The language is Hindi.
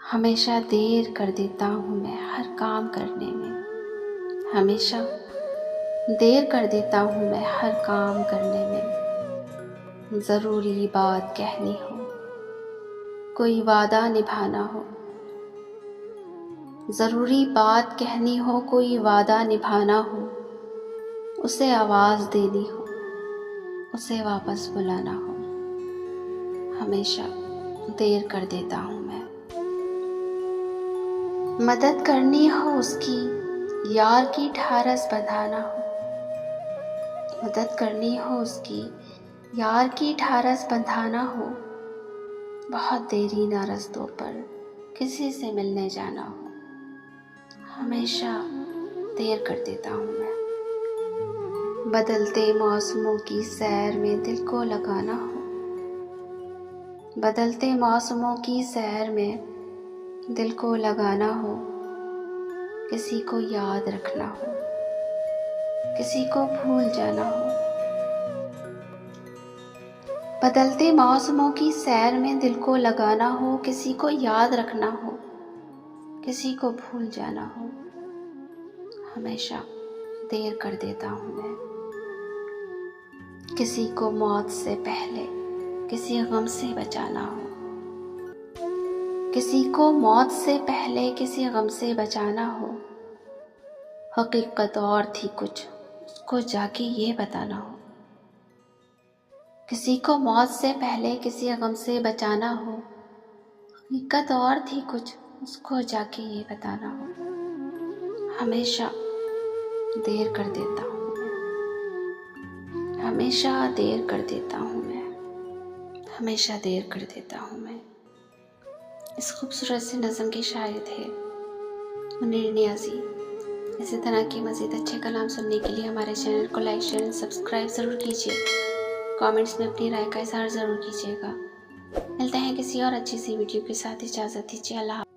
हमेशा देर कर देता हूँ मैं हर काम करने में। हमेशा देर कर देता हूँ मैं हर काम करने में। ज़रूरी बात कहनी हो, कोई वादा निभाना हो। ज़रूरी बात कहनी हो, कोई वादा निभाना हो। उसे आवाज़ देनी हो, उसे वापस बुलाना हो। हमेशा देर कर देता हूँ मैं। मदद करनी हो उसकी, यार की ढारस बंधाना हो। मदद करनी हो उसकी, यार की ढारस बंधाना हो। बहुत देरी ना रास्तों पर किसी से मिलने जाना हो। हमेशा देर कर देता हूँ मैं। बदलते मौसमों की सैर में दिल को लगाना हो। बदलते मौसमों की सैर में दिल को लगाना हो। किसी को याद रखना हो, किसी को भूल जाना हो। बदलते मौसमों की सैर में दिल को लगाना हो। किसी को याद रखना हो, किसी को भूल जाना हो। हमेशा देर कर देता हूँ मैं। किसी को मौत से पहले किसी गम से बचाना हो। किसी को मौत से पहले किसी गम से बचाना हो। हकीकत और थी कुछ, उसको जाके ये बताना हो। किसी को मौत से पहले किसी गम से बचाना हो। हकीकत और थी कुछ, उसको जाके ये बताना हो। हमेशा देर कर देता हूँ मैं। हमेशा देर कर देता हूँ मैं। हमेशा देर कर देता हूँ मैं। इस खूबसूरत सी नज़म के शायर थे मुनीर नियाज़ी। इसी तरह के मज़ीद अच्छे कलाम सुनने के लिए हमारे चैनल को लाइक, शेयर एंड सब्सक्राइब ज़रूर कीजिए। कमेंट्स में अपनी राय का इज़हार ज़रूर कीजिएगा। मिलते हैं किसी और अच्छी सी वीडियो के साथ। इजाज़त दीजिए। अल्लाह।